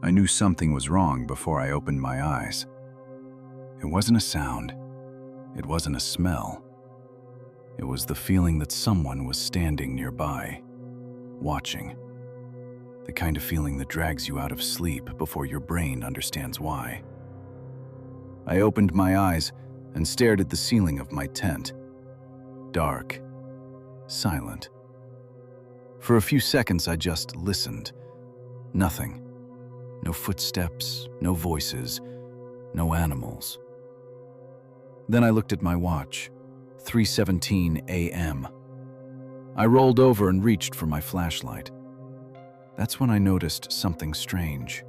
I knew something was wrong before I opened my eyes. It wasn't a sound. It wasn't a smell. It was the feeling that someone was standing nearby, watching. The kind of feeling that drags you out of sleep before your brain understands why. I opened my eyes and stared at the ceiling of my tent. Dark, silent. For a few seconds, I just listened. Nothing. No footsteps, no voices, no animals. Then I looked at my watch, 3:17 a.m. I rolled over and reached for my flashlight. That's when I noticed something strange.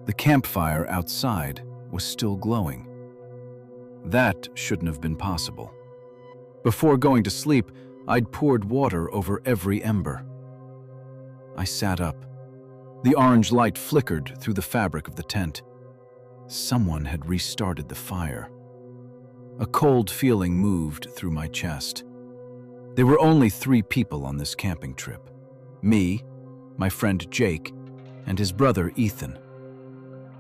The campfire outside was still glowing. That shouldn't have been possible. Before going to sleep, I'd poured water over every ember. I sat up. The orange light flickered through the fabric of the tent. Someone had restarted the fire. A cold feeling moved through my chest. There were only 3 people on this camping trip. Me, my friend Jake, and his brother Ethan.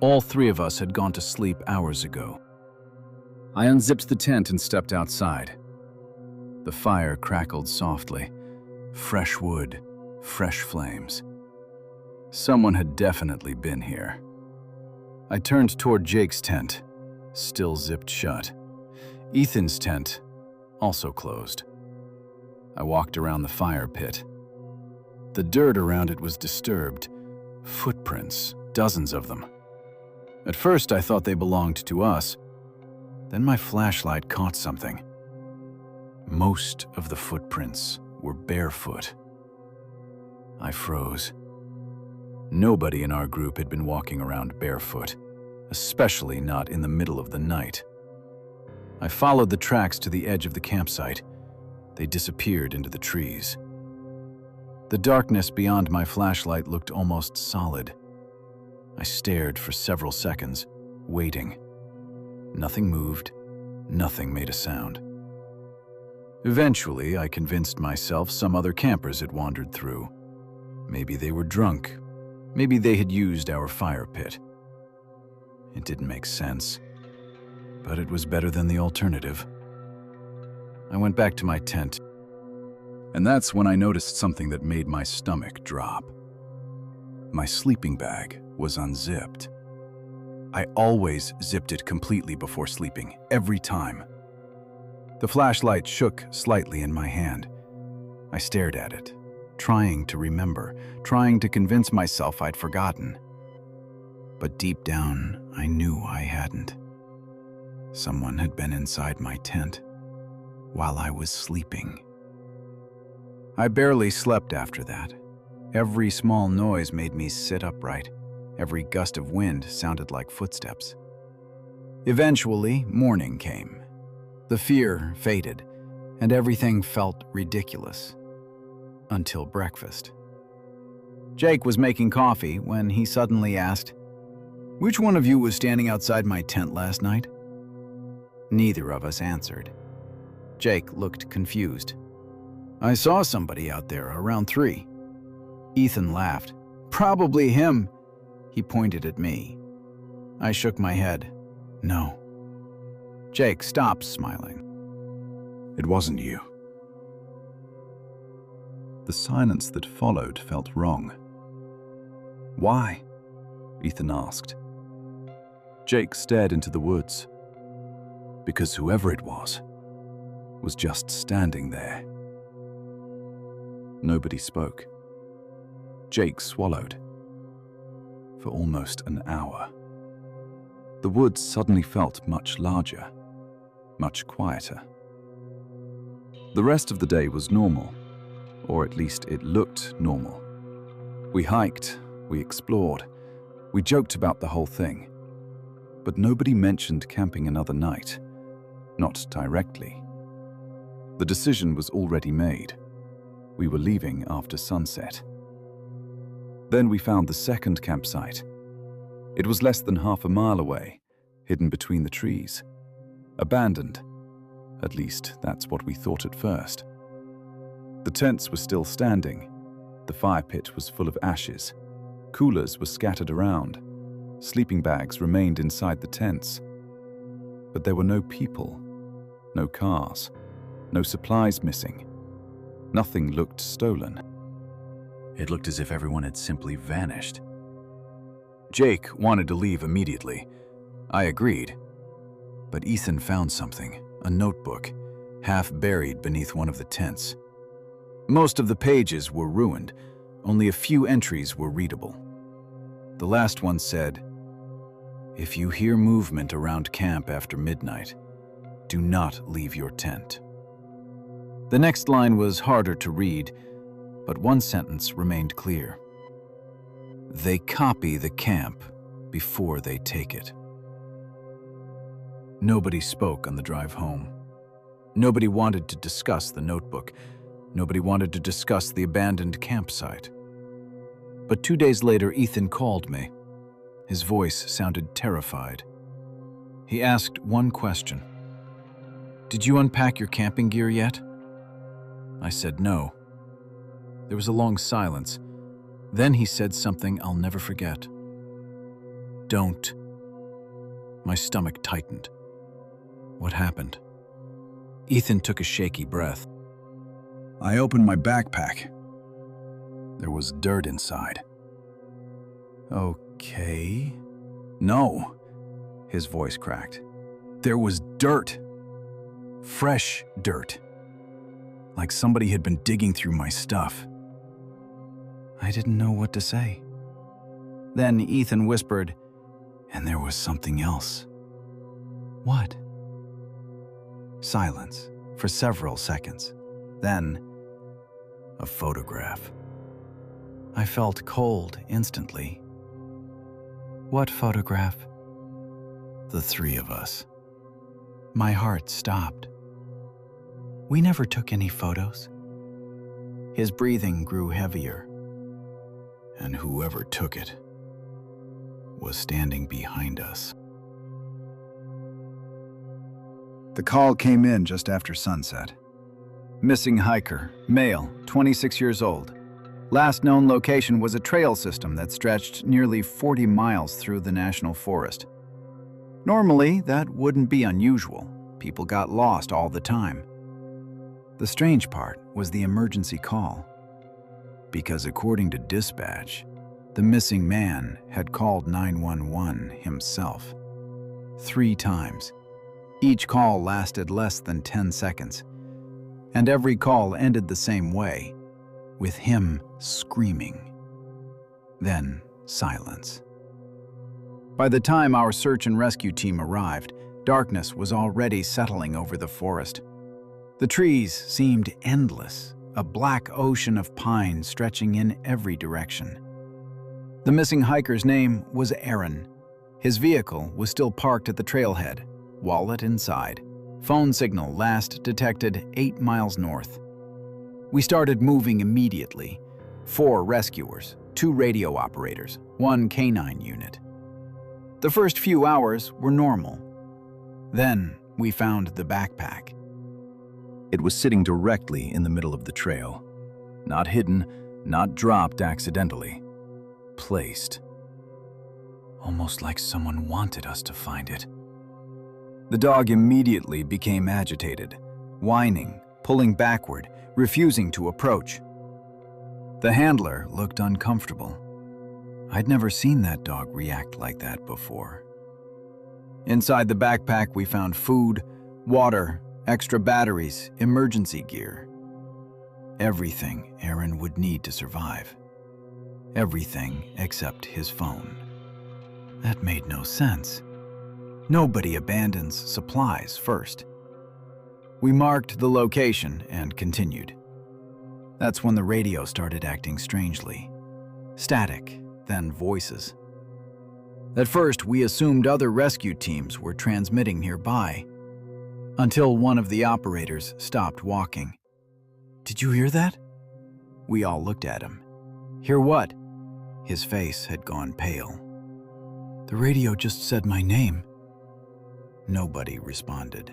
All 3 of us had gone to sleep hours ago. I unzipped the tent and stepped outside. The fire crackled softly. Fresh wood, fresh flames. Someone had definitely been here. I turned toward Jake's tent, still zipped shut. Ethan's tent, also closed. I walked around the fire pit. The dirt around it was disturbed. Footprints, dozens of them. At first, I thought they belonged to us. Then my flashlight caught something. Most of the footprints were barefoot. I froze. Nobody in our group had been walking around barefoot, especially not in the middle of the night. I followed the tracks to the edge of the campsite. They disappeared into the trees. The darkness beyond my flashlight looked almost solid. I stared for several seconds, waiting. Nothing moved. Nothing made a sound. Eventually, I convinced myself some other campers had wandered through. Maybe they were drunk. Maybe they had used our fire pit. It didn't make sense, but it was better than the alternative. I went back to my tent, and that's when I noticed something that made my stomach drop. My sleeping bag was unzipped. I always zipped it completely before sleeping, every time. The flashlight shook slightly in my hand. I stared at it, trying to remember, trying to convince myself I'd forgotten. But deep down, I knew I hadn't. Someone had been inside my tent while I was sleeping. I barely slept after that. Every small noise made me sit upright. Every gust of wind sounded like footsteps. Eventually, morning came. The fear faded, and everything felt ridiculous. Until breakfast. Jake was making coffee when he suddenly asked, "Which one of you was standing outside my tent last night?" Neither of us answered. Jake looked confused. "I saw somebody out there around 3. Ethan laughed. "Probably him." He pointed at me. I shook my head. "No." Jake stopped smiling. "It wasn't you." The silence that followed felt wrong. "Why?" Ethan asked. Jake stared into the woods. Because whoever it was just standing there. Nobody spoke. Jake swallowed. For almost an hour. The woods suddenly felt much larger, much quieter. The rest of the day was normal, or at least it looked normal. We hiked, we explored, we joked about the whole thing. But nobody mentioned camping another night, not directly. The decision was already made. We were leaving after sunset. Then we found the second campsite. It was less than half a mile away, hidden between the trees. Abandoned. At least, that's what we thought at first. The tents were still standing. The fire pit was full of ashes. Coolers were scattered around. Sleeping bags remained inside the tents. But there were no people, no cars, no supplies missing. Nothing looked stolen. It looked as if everyone had simply vanished. Jake wanted to leave immediately. I agreed. But Ethan found something, a notebook, half buried beneath one of the tents. Most of the pages were ruined. Only a few entries were readable. The last one said, "If you hear movement around camp after midnight, do not leave your tent." The next line was harder to read, but one sentence remained clear. "They copy the camp before they take it." Nobody spoke on the drive home. Nobody wanted to discuss the notebook. Nobody wanted to discuss the abandoned campsite. But 2 days later, Ethan called me. His voice sounded terrified. He asked one question. "Did you unpack your camping gear yet?" I said no. There was a long silence. Then he said something I'll never forget. "Don't." My stomach tightened. What happened? Ethan took a shaky breath. "I opened my backpack. There was dirt inside." "Okay." "No," his voice cracked. "There was dirt. Fresh dirt. Like somebody had been digging through my stuff." I didn't know what to say. Then Ethan whispered, "And there was something else." "What?" Silence for several seconds. Then, a photograph. I felt cold instantly. "What photograph?" "The three of us." My heart stopped. "We never took any photos." His breathing grew heavier. "And whoever took it was standing behind us." The call came in just after sunset. Missing hiker, male, 26 years old. Last known location was a trail system that stretched nearly 40 miles through the national forest. Normally, that wouldn't be unusual. People got lost all the time. The strange part was the emergency call. Because according to dispatch, the missing man had called 911 himself. 3 times. Each call lasted less than 10 seconds. And every call ended the same way, with him screaming. Then silence. By the time our search and rescue team arrived, darkness was already settling over the forest. The trees seemed endless, a black ocean of pine stretching in every direction. The missing hiker's name was Aaron. His vehicle was still parked at the trailhead, wallet inside. Phone signal last detected 8 miles north. We started moving immediately. 4 rescuers, 2 radio operators, 1 canine unit. The first few hours were normal. Then we found the backpack. It was sitting directly in the middle of the trail. Not hidden, not dropped accidentally. Placed. Almost like someone wanted us to find it. The dog immediately became agitated, whining, pulling backward, refusing to approach. The handler looked uncomfortable. I'd never seen that dog react like that before. Inside the backpack, we found food, water, extra batteries, emergency gear. Everything Aaron would need to survive. Everything except his phone. That made no sense. Nobody abandons supplies first. We marked the location and continued. That's when the radio started acting strangely. Static, then voices. At first, we assumed other rescue teams were transmitting nearby, until one of the operators stopped walking. "Did you hear that?" We all looked at him. "Hear what?" His face had gone pale. "The radio just said my name." Nobody responded.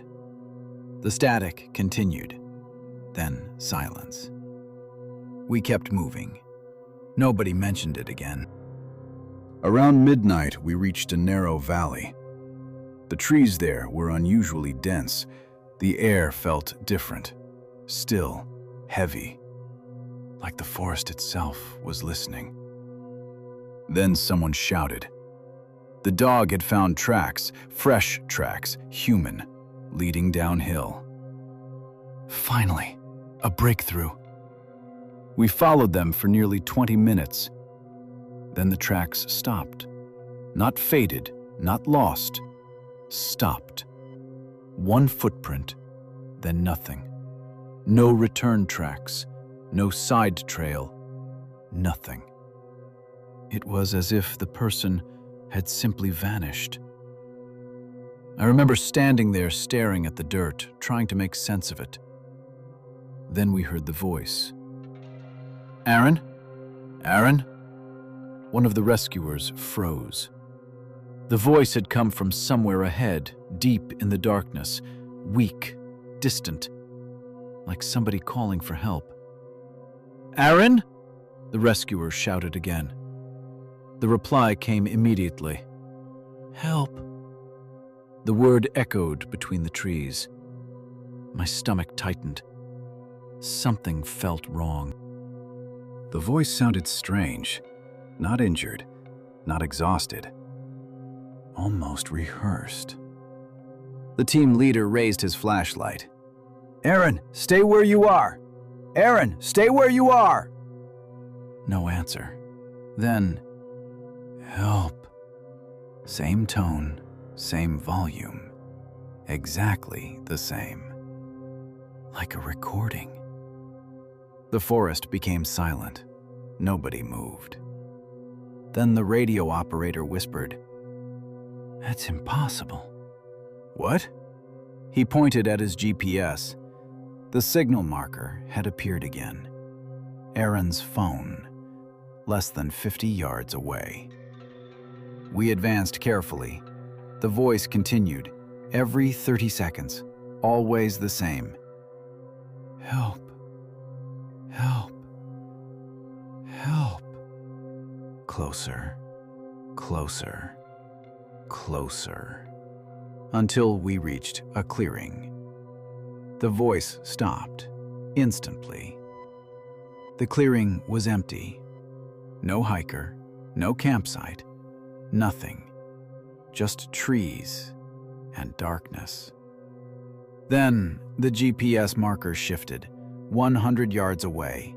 The static continued, then silence. We kept moving. Nobody mentioned it again. Around midnight, we reached a narrow valley. The trees there were unusually dense. The air felt different, still, heavy, like the forest itself was listening. Then someone shouted. The dog had found tracks, fresh tracks, human, leading downhill. Finally, a breakthrough. We followed them for nearly 20 minutes. Then the tracks stopped. Not faded, not lost. Stopped. One footprint, then nothing. No return tracks, no side trail, nothing. It was as if the person had simply vanished. I remember standing there staring at the dirt, trying to make sense of it. Then we heard the voice. Aaron? Aaron? One of the rescuers froze. The voice had come from somewhere ahead, deep in the darkness, weak, distant, like somebody calling for help. Aaron? The rescuer shouted again. The reply came immediately. Help. The word echoed between the trees. My stomach tightened. Something felt wrong. The voice sounded strange, not injured, not exhausted. Almost rehearsed. The team leader raised his flashlight. Aaron, stay where you are! Aaron, stay where you are! No answer. Then, help. Same tone, same volume. Exactly the same. Like a recording. The forest became silent. Nobody moved. Then the radio operator whispered, That's impossible. What? He pointed at his GPS. The signal marker had appeared again. Aaron's phone, less than 50 yards away. We advanced carefully. The voice continued, every 30 seconds, always the same. Help. Help. Help. Closer. Closer. Closer. Until we reached a clearing. The voice stopped, instantly. The clearing was empty. No hiker, no campsite, nothing. Just trees and darkness. Then the GPS marker shifted, 100 yards away,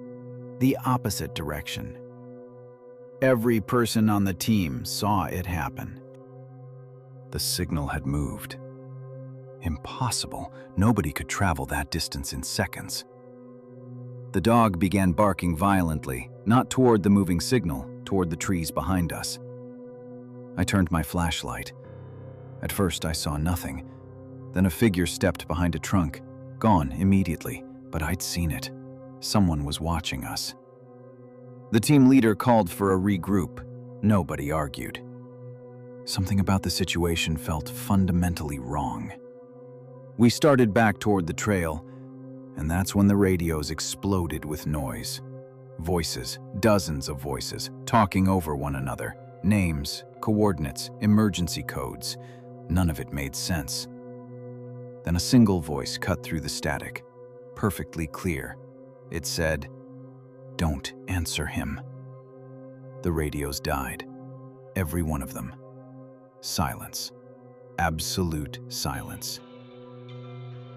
the opposite direction. Every person on the team saw it happen. The signal had moved. Impossible. Nobody could travel that distance in seconds. The dog began barking violently, not toward the moving signal, toward the trees behind us. I turned my flashlight. At first I saw nothing. Then a figure stepped behind a trunk, gone immediately, but I'd seen it. Someone was watching us. The team leader called for a regroup. Nobody argued. Something about the situation felt fundamentally wrong. We started back toward the trail, and that's when the radios exploded with noise. Voices, dozens of voices, talking over one another. Names, coordinates, emergency codes. None of it made sense. Then a single voice cut through the static, perfectly clear. It said, "Don't answer him." The radios died, every one of them. Silence. Absolute silence.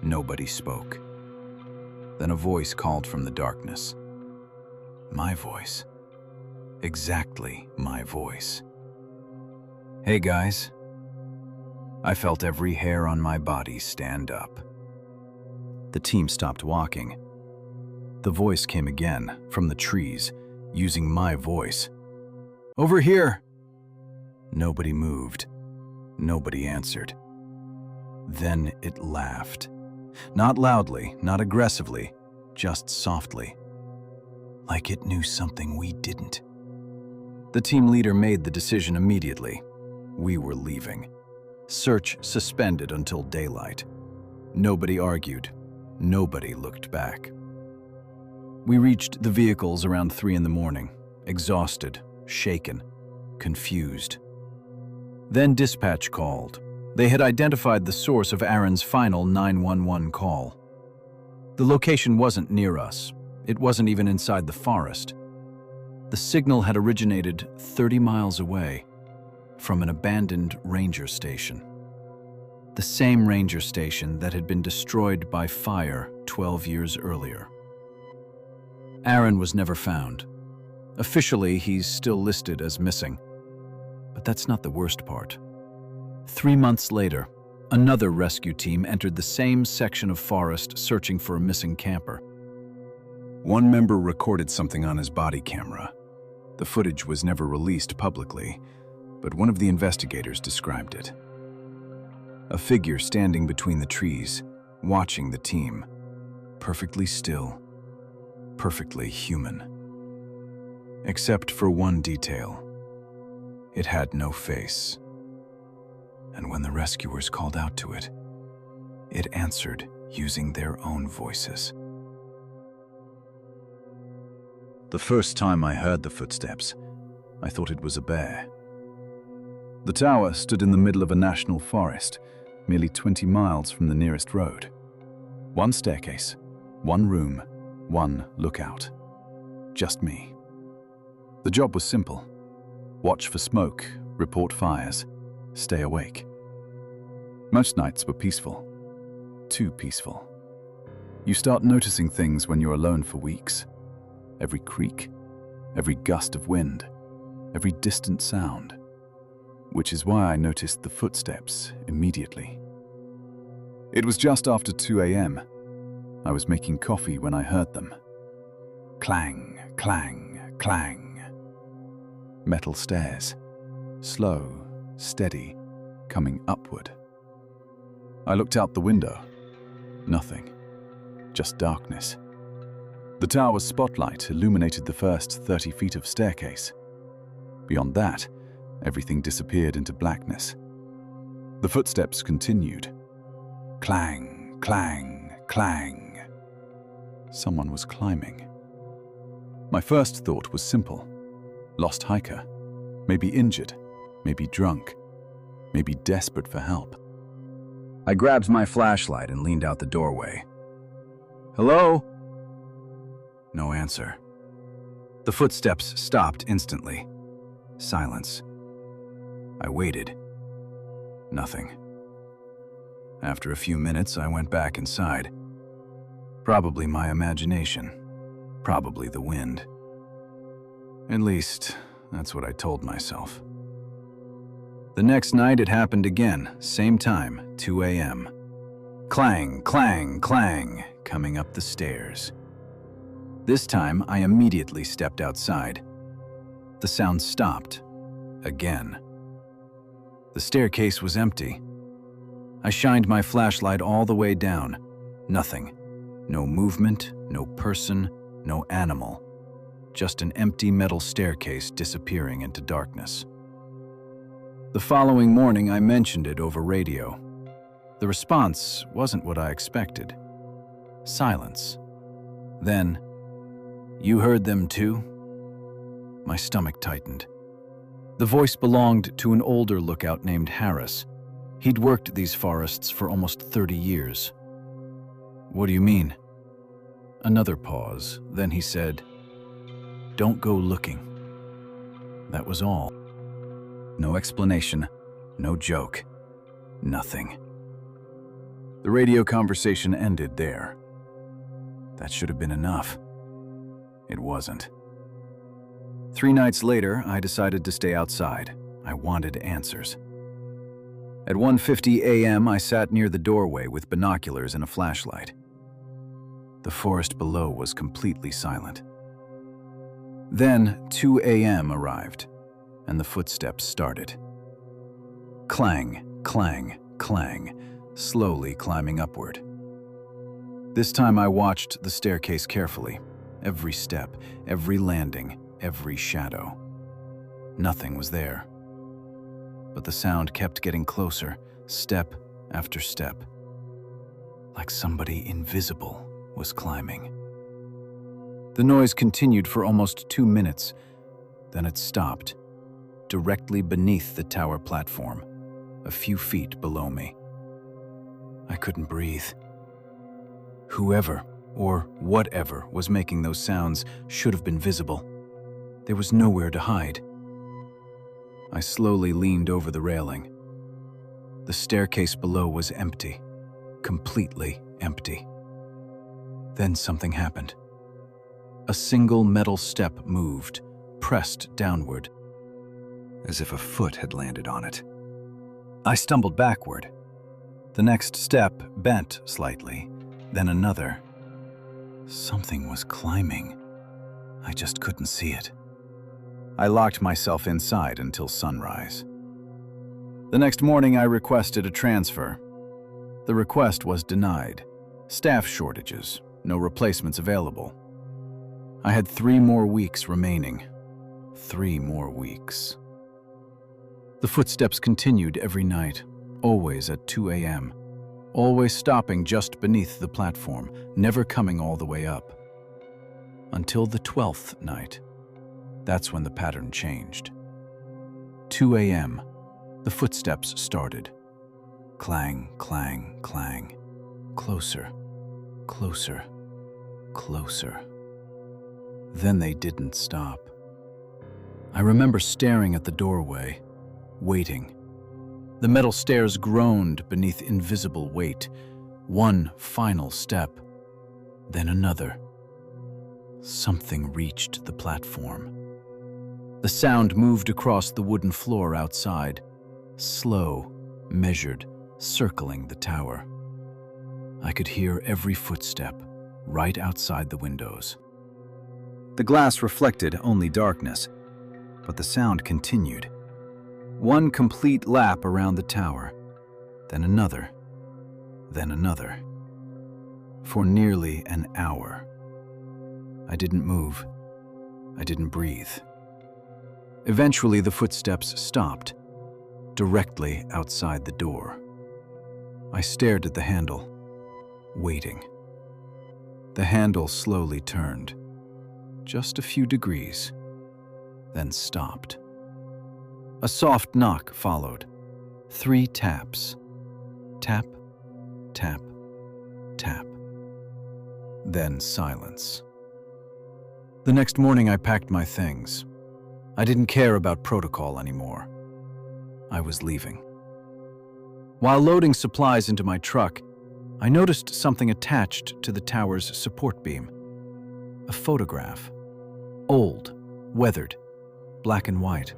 Nobody spoke. Then a voice called from the darkness. My voice. Exactly my voice. Hey guys. I felt every hair on my body stand up. The team stopped walking. The voice came again from the trees, using my voice. Over here! Nobody moved. Nobody answered. Then it laughed. Not loudly, not aggressively, just softly. Like it knew something we didn't. The team leader made the decision immediately. We were leaving. Search suspended until daylight. Nobody argued. Nobody looked back. We reached the vehicles around 3 in the morning, exhausted, shaken. confused. Then dispatch called. They had identified the source of Aaron's final 911 call. The location wasn't near us. It wasn't even inside the forest. The signal had originated 30 miles away from an abandoned ranger station. The same ranger station that had been destroyed by fire 12 years earlier. Aaron was never found. Officially, he's still listed as missing. But that's not the worst part. 3 months later, another rescue team entered the same section of forest searching for a missing camper. One member recorded something on his body camera. The footage was never released publicly, but one of the investigators described it. A figure standing between the trees, watching the team, perfectly still, perfectly human. Except for one detail. It had no face. And when the rescuers called out to it, it answered using their own voices. The first time I heard the footsteps, I thought it was a bear. The tower stood in the middle of a national forest, merely 20 miles from the nearest road. One staircase, one room, one lookout. Just me. The job was simple. Watch for smoke, report fires, stay awake. Most nights were peaceful. Too peaceful. You start noticing things when you're alone for weeks. Every creak, every gust of wind, every distant sound. Which is why I noticed the footsteps immediately. It was just after 2 a.m. I was making coffee when I heard them. Clang, clang, clang. Metal stairs, slow, steady, coming upward. I looked out the window. Nothing, just darkness. The tower's spotlight illuminated the first 30 feet of staircase. Beyond that, everything disappeared into blackness. The footsteps continued. Clang, clang, clang. Someone was climbing. My first thought was simple. Lost hiker. Maybe injured. Maybe drunk. Maybe desperate for help. I grabbed my flashlight and leaned out the doorway. Hello? No answer. The footsteps stopped instantly. Silence. I waited. Nothing. After a few minutes, I went back inside. Probably my imagination. Probably the wind. At least, that's what I told myself. The next night it happened again, same time, 2 a.m. Clang, clang, clang, coming up the stairs. This time, I immediately stepped outside. The sound stopped. Again. The staircase was empty. I shined my flashlight all the way down. Nothing. No movement, no person, no animal. Just an empty metal staircase disappearing into darkness. The following morning, I mentioned it over radio. The response wasn't what I expected. Silence. Then, "You heard them too?" My stomach tightened. The voice belonged to an older lookout named Harris. He'd worked these forests for almost 30 years. "What do you mean?" Another pause, then he said, "Don't go looking." That was all. No explanation, no joke, nothing. The radio conversation ended there. That should have been enough. It wasn't. 3 nights later, I decided to stay outside. I wanted answers. At 1:50 a.m., I sat near the doorway with binoculars and a flashlight. The forest below was completely silent. Then 2 a.m. arrived, and the footsteps started. Clang, clang, clang, slowly climbing upward. This time I watched the staircase carefully. Every step, every landing, every shadow. Nothing was there. But the sound kept getting closer, step after step. Like somebody invisible was climbing. The noise continued for almost 2 minutes. Then it stopped. directly beneath the tower platform, a few feet below me. I couldn't breathe. Whoever or whatever was making those sounds should have been visible. There was nowhere to hide. I slowly leaned over the railing. The staircase below was empty, completely empty. Then something happened. A single metal step moved, pressed downward, as if a foot had landed on it. I stumbled backward. The next step bent slightly, then another. Something was climbing. I just couldn't see it. I locked myself inside until sunrise. The next morning, I requested a transfer. The request was denied. Staff shortages, no replacements available. I had 3 more weeks remaining. 3 more weeks. The footsteps continued every night, always at 2 a.m., always stopping just beneath the platform, never coming all the way up. Until the 12th night. That's when the pattern changed. 2 a.m., the footsteps started. Clang, clang, clang. Closer, closer, closer. Then they didn't stop. I remember staring at the doorway, waiting. The metal stairs groaned beneath invisible weight. One final step, then another. Something reached the platform. The sound moved across the wooden floor outside, slow, measured, circling the tower. I could hear every footstep right outside the windows. The glass reflected only darkness, but the sound continued. One complete lap around the tower, then another, then another. For nearly an hour. I didn't move. I didn't breathe. Eventually, the footsteps stopped, directly outside the door. I stared at the handle, waiting. The handle slowly turned, just a few degrees, then stopped. A soft knock followed. 3 taps. Tap, tap, tap. Then silence. The next morning, I packed my things. I didn't care about protocol anymore. I was leaving. While loading supplies into my truck, I noticed something attached to the tower's support beam. A photograph. Old, weathered, black and white.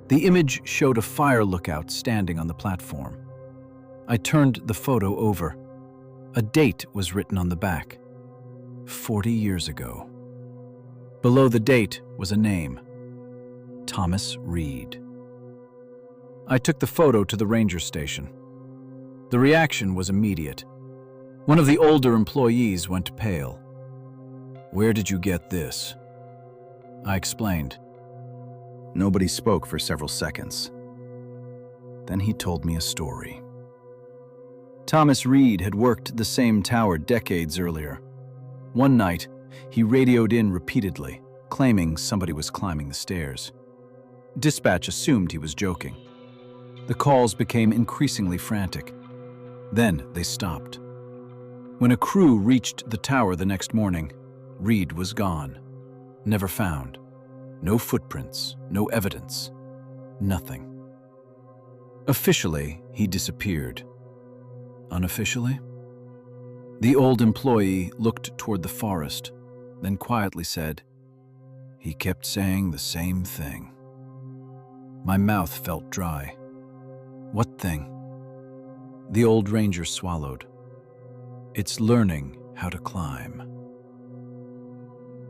The image showed a fire lookout standing on the platform. I turned the photo over. A date was written on the back. 40 years ago. Below the date was a name. Thomas Reed. I took the photo to the ranger station. The reaction was immediate. One of the older employees went pale. "Where did you get this?" I explained. Nobody spoke for several seconds. Then he told me a story. Thomas Reed had worked the same tower decades earlier. One night, he radioed in repeatedly, claiming somebody was climbing the stairs. Dispatch assumed he was joking. The calls became increasingly frantic. Then they stopped. When a crew reached the tower the next morning, Reed was gone. Never found. No footprints, no evidence, nothing. Officially, he disappeared. Unofficially? The old employee looked toward the forest, then quietly said, "He kept saying the same thing." My mouth felt dry. What thing? The old ranger swallowed. It's learning how to climb.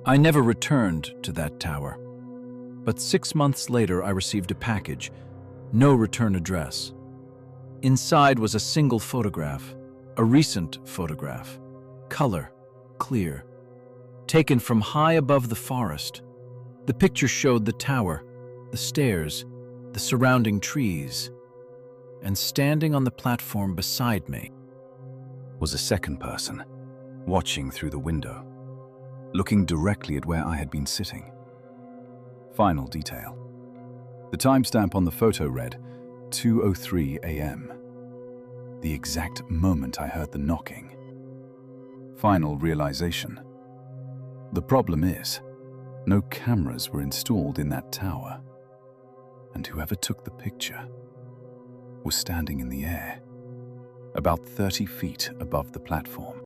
I never returned to that tower. But 6 months later, I received a package, no return address. Inside was a single photograph, a recent photograph, color, clear, taken from high above the forest. The picture showed the tower, the stairs, the surrounding trees, and standing on the platform beside me was a second person, watching through the window, looking directly at where I had been sitting. Final detail. The timestamp on the photo read 2:03 a.m., the exact moment I heard the knocking. Final realization. The problem is, no cameras were installed in that tower, and whoever took the picture was standing in the air, about 30 feet above the platform.